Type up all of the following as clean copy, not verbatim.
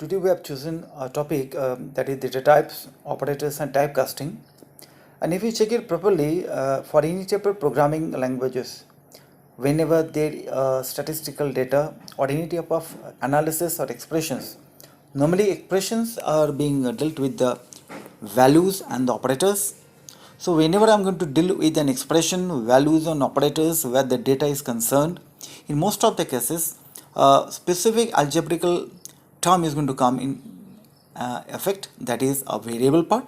Today we have chosen a topic that is data types, operators, and typecasting. And if you check it properly, for any type of programming languages, whenever there statistical data or any type of analysis or expressions, normally expressions are being dealt with the values and the operators. So whenever I'm going to deal with an expression, values and operators where the data is concerned, in most of the cases, a specific algebraical term is going to come in effect, that is a variable part,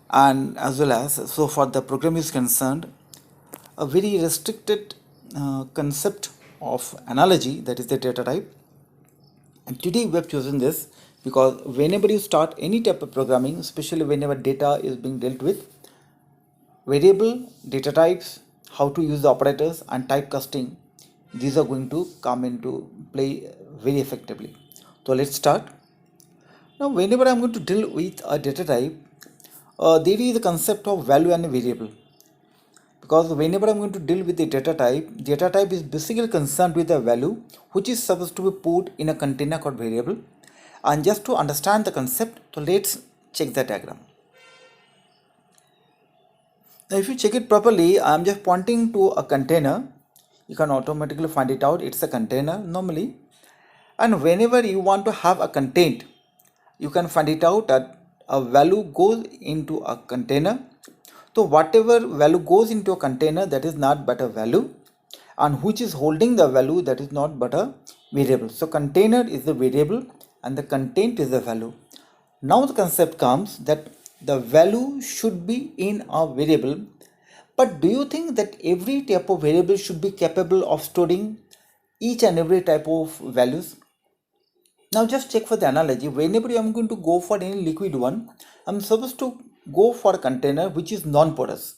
and as well as, so for the program is concerned, a very restricted concept of analogy, that is the data type. And today we have chosen this because whenever you start any type of programming, especially whenever data is being dealt with, variable, data types, how to use the operators, and typecasting, these are going to come into play very effectively. So let's start. Now whenever I'm going to deal with a data type, there is a concept of value and a variable, because whenever I'm going to deal with the data type is basically concerned with a value which is supposed to be put in a container called variable. And just to understand the concept, so let's check the diagram. Now if you check it properly, I'm just pointing to a container. You can automatically find it out, it's a container normally. And whenever you want to have a content, you can find it out that a value goes into a container. So whatever value goes into a container, that is not but a value, and which is holding the value, that is not but a variable. So container is the variable and the content is the value. Now the concept comes that the value should be in a variable, but do you think that every type of variable should be capable of storing each and every type of values? Now just check for the analogy. Whenever I am going to go for any liquid one, I'm supposed to go for a container which is non-porous.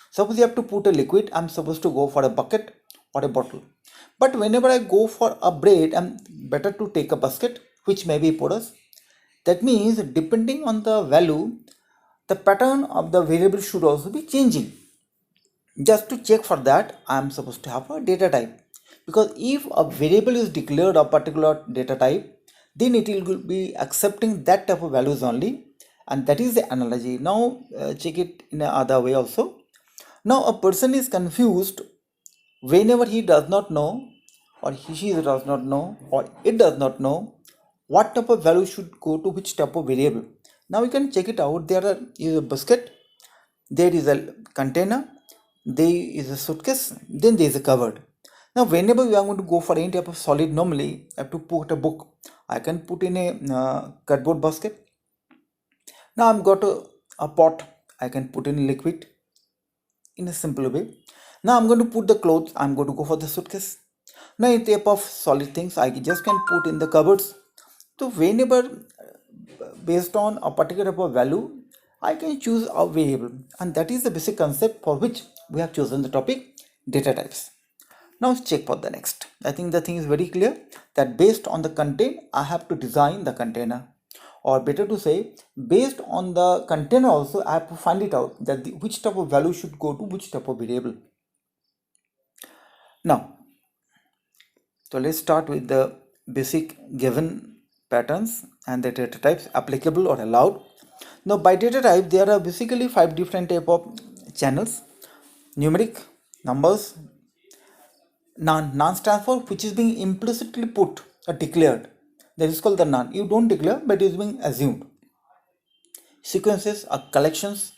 Suppose you have to put a liquid, I'm supposed to go for a bucket or a bottle. But whenever I go for a bread, I'm better to take a basket which may be porous. That means depending on the value, the pattern of the variable should also be changing. Just to check for that, I am supposed to have a data type, because if a variable is declared a particular data type, then it will be accepting that type of values only, and that is the analogy. Now check it in another way also. Now a person is confused whenever he does not know, or she does not know, or it does not know what type of value should go to which type of variable. Now you can check it out. There is a basket, there is a container, there is a suitcase, then there is a cupboard. Now whenever we are going to go for any type of solid, normally I have to put a book. I can put in a cardboard basket. Now I've got a pot, I can put in liquid in a simple way. Now I'm going to put the clothes, I'm going to go for the suitcase. Now in type of solid things, I just can put in the cupboards. So whenever based on a particular type of value, I can choose a variable, and that is the basic concept for which we have chosen the topic data types. Now let's check for the next. I think the thing is very clear that based on the content, I have to design the container, or better to say, based on the container also, I have to find it out that which type of value should go to which type of variable. Now, so let's start with the basic given patterns and the data types applicable or allowed. Now by data type, there are basically 5 different type of channels: numeric, numbers, none stands for which is being implicitly put or declared, that is called the none. You don't declare, but it is being assumed. Sequences are collections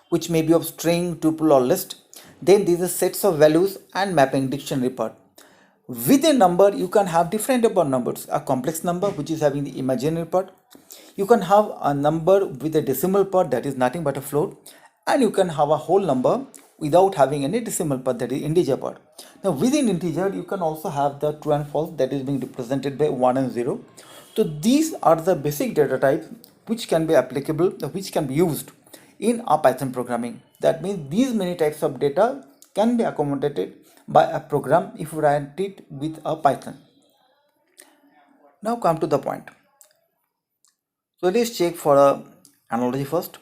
which may be of string, tuple or list. Then these are sets of values and mapping, dictionary part. With a number, you can have different type of numbers: a complex number which is having the imaginary part, you can have a number with a decimal part, that is nothing but a float, and you can have a whole number without having any decimal part, that is integer part. Now within integer, you can also have the true and false, that is being represented by 1 and 0. So these are the basic data types which can be applicable, which can be used in a Python programming. That means these many types of data can be accommodated by a program if you write it with a Python. Now come to the point. So let's check for a analogy first.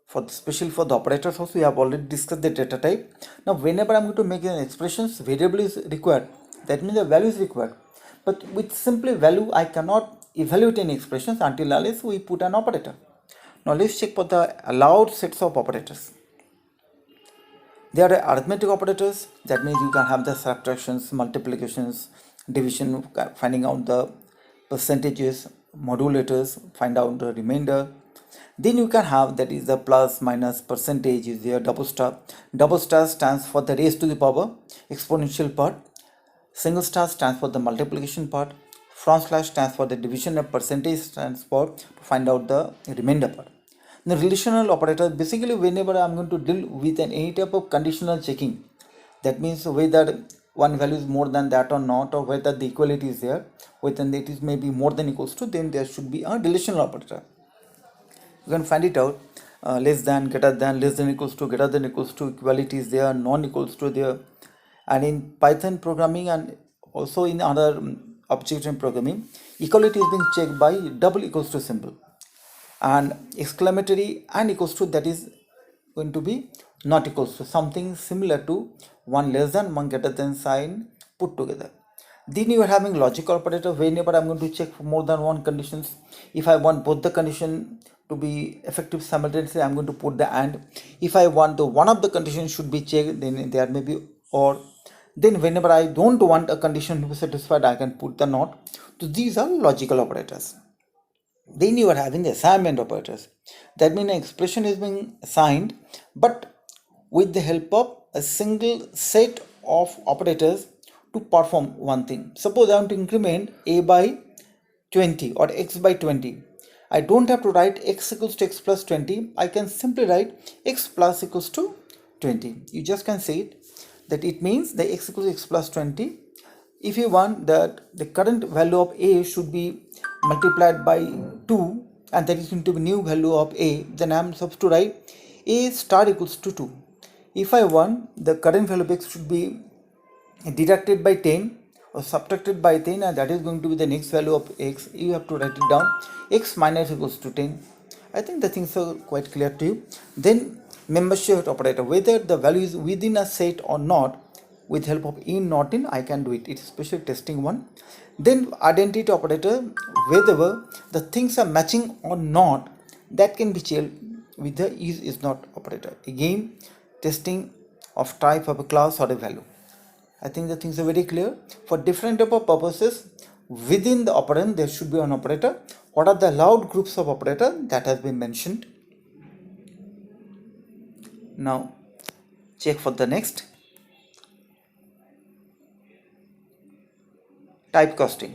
For especially for the operators also, we have already discussed the data type. Now whenever I'm going to make an expressions, variable is required. That means the value is required. But with simply value, I cannot evaluate any expressions until unless we put an operator. Now let's check for the allowed sets of operators. There are arithmetic operators, that means you can have the subtractions, multiplications, division, finding out the percentages, modulators, find out the remainder. Then you can have, that is the plus, minus, percentage is there, double star. Double star stands for the raised to the power exponential part. Single star stands for the multiplication part. Front slash stands for the division, and percentage stands for to find out the remainder part. The relational operator, basically whenever I am going to deal with any type of conditional checking, that means whether one value is more than that or not, or whether the equality is there, whether it is maybe more than equals to, then there should be a relational operator. You can find it out, less than, greater than, less than equals to, greater than equals to, equality is there, non equals to there. And in Python programming and also in other object programming, equality is being checked by double equals to symbol, and exclamatory and equals to, that is going to be not equals to, something similar to one less than, one greater than sign put together. Then you are having logical operator. Whenever I'm going to check for more than one conditions, if I want both the condition to be effective simultaneously, I'm going to put the AND. If I want the one of the conditions should be checked, then there may be OR. Then whenever I don't want a condition to be satisfied, I can put the NOT. So these are logical operators. Then you are having the assignment operators. That means an expression is being assigned, but with the help of a single set of operators to perform one thing. Suppose I want to increment a by 20 or x by 20. I don't have to write x equals to x plus 20. I can simply write x plus equals to 20. You just can say it, that it means the x equals to x plus 20. If you want that the current value of a should be multiplied by 2, and that is going to be new value of a, then I am supposed to write a star equals to 2. If I want the current value of x should be deducted by 10 or subtracted by 10, and that is going to be the next value of x, you have to write it down, x minus equals to 10. I think the things are quite clear to you. Then membership operator, whether the value is within a set or not, with help of in, not in, I can do it. It's special testing one. Then identity operator, whether the things are matching or not, that can be checked with the is not operator. Again, testing of type of a class or a value. I think the things are very clear. For different type of purposes, within the operand there should be an operator. What are the allowed groups of operator, that has been mentioned. Now check for the next. Typecasting.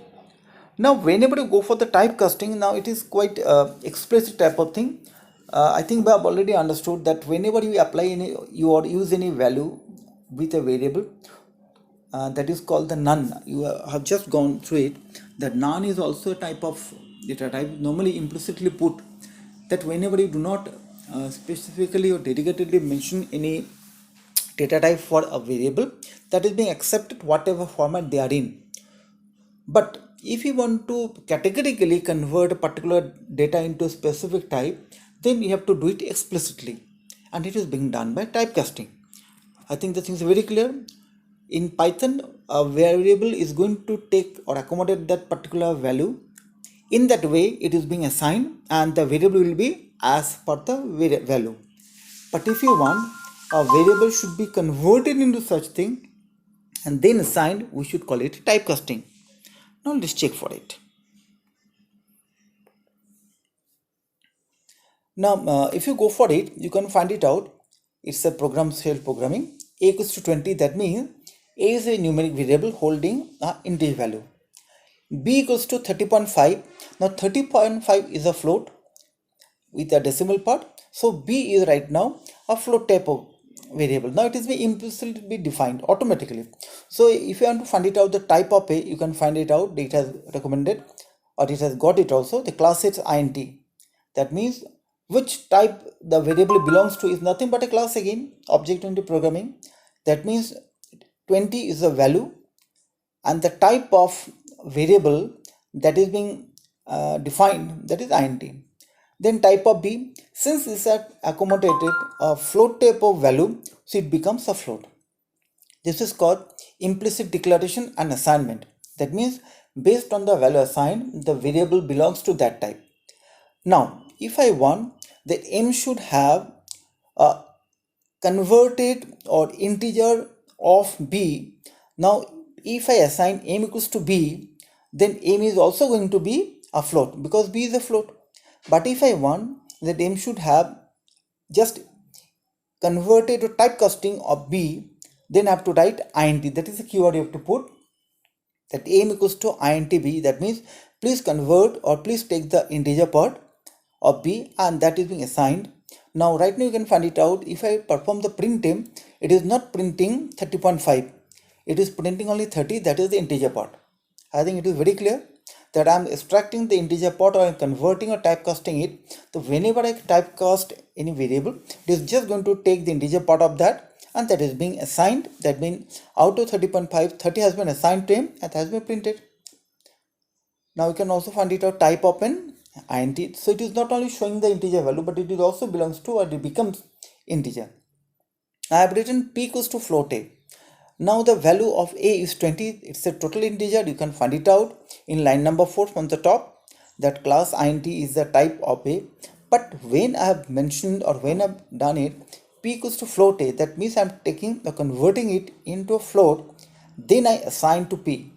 Now whenever you go for the typecasting, now it is quite explicit type of thing. I think we have already understood that whenever you apply any, you or use any value with a variable, that is called the none. You have just gone through it. That none is also a type of data type, normally implicitly put that whenever you do not specifically or dedicatedly mention any data type for a variable, that is being accepted whatever format they are in. But if you want to categorically convert a particular data into a specific type, then you have to do it explicitly, and it is being done by typecasting. I think the things are very clear. In Python, a variable is going to take or accommodate that particular value. In that way, it is being assigned, and the variable will be as per the value. But if you want a variable should be converted into such thing and then assigned, we should call it typecasting. Now let's check for it. Now if you go for it, you can find it out. It's a program cell programming. A equals to 20, that means a is a numeric variable holding an integer value. B equals to 30.5. Now 30.5 is a float with a decimal part. So B is right now a float type of variable. Now it is implicitly defined automatically. So if you want to find it out the type of A, you can find it out. It has recommended, or it has got it also. The class is int. That means which type the variable belongs to is nothing but a class again, object-oriented programming. That means 20 is a value, and the type of variable that is being defined, that is int. Then type of B, since this is accommodated a float type of value, so it becomes a float. This is called implicit declaration and assignment. That means Based on the value assigned, the variable belongs to that type. Now, if I want that m should have a converted or integer of b, now if I assign m equals to b, then m is also going to be a float because b is a float. But if I want that m should have just converted to typecasting of b, then I have to write int. That is the keyword you have to put, that m equals to int b. That means please convert or please take the integer part of b, and that is being assigned. Now right now you can find it out. If I perform the printf, it is not printing 30.5, it is printing only 30. That is the integer part. I think it is very clear that I am extracting the integer part or converting or typecasting it. So whenever I typecast any variable, it is just going to take the integer part of that, and that is being assigned. That means out of 30.5, 30 has been assigned to him and has been printed. Now you can also find it out type of an int. So it is not only showing the integer value, but it also belongs to, or it becomes integer. I have written p equals to float a. Now the value of a is 20. It's a total integer. You can find it out in line number 4 from the top, that class int is the type of a. But when I have mentioned or when I've done it, p equals to float a, that means I'm taking or converting it into a float. Then I assign to p.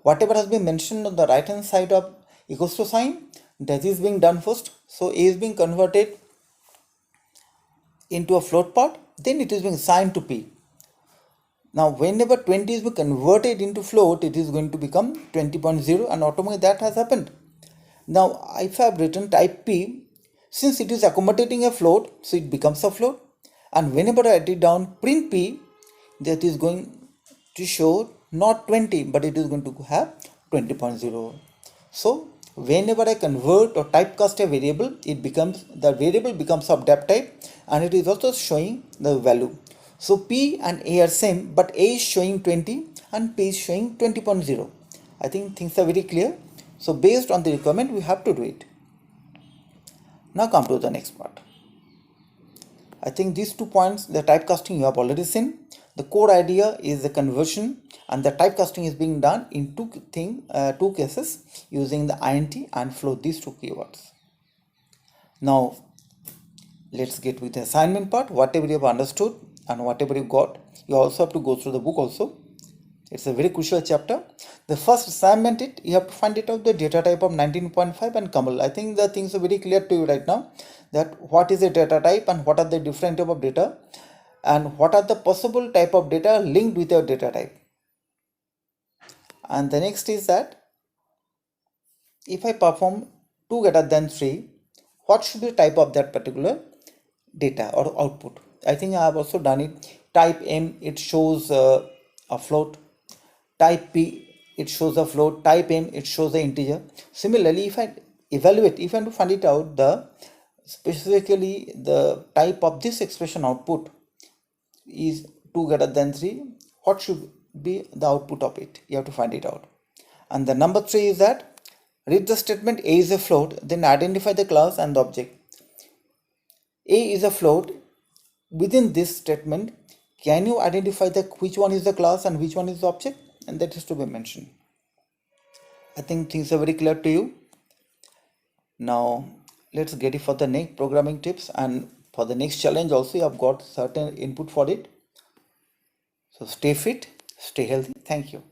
Whatever has been mentioned on the right hand side of equals to sign, that is being done first. So a is being converted into a float part, then it is being assigned to p. Now whenever 20 is being converted into float, it is going to become 20.0, and automatically that has happened. Now if I have written type p, since it is accommodating a float, so it becomes a float. And whenever I write it down print p, that is going to show not 20, but it is going to have 20.0. So whenever I convert or typecast a variable, the variable becomes of depth type, and it is also showing the value. So p and a are same, but a is showing 20 and p is showing 20.0. I think things are very clear. So based on the requirement, we have to do it. Now come to the next part. I think these 2 points, the typecasting you have already seen. The core idea is the conversion, and the typecasting is being done in two cases using the int and float, these 2 keywords. Now let's get with the assignment part. Whatever you have understood and whatever you got, you also have to go through the book also. It's a very crucial chapter. The first assignment, you have to find it out the data type of 19.5 and CUML. I think the things are very clear to you right now, that what is a data type and what are the different type of data and what are the possible type of data linked with your data type. And the next is that if I perform 2 greater than 3, what should be the type of that particular data or output. I think I have also done it. Type m, it shows a float. Type p, it shows a float. Type m, it shows the integer. Similarly, if I evaluate, if I want to find it out, specifically the type of this expression output is 2 greater than 3, what should be the output of it? You have to find it out. And the number 3 is that read the statement a is a float, then identify the class and the object. A is a float. Within this statement, can you identify which one is the class and which one is the object? And that is to be mentioned. I think things are very clear to you. Now let's get it for the next programming tips, and for the next challenge also you have got certain input for it. So stay fit, stay healthy. Thank you.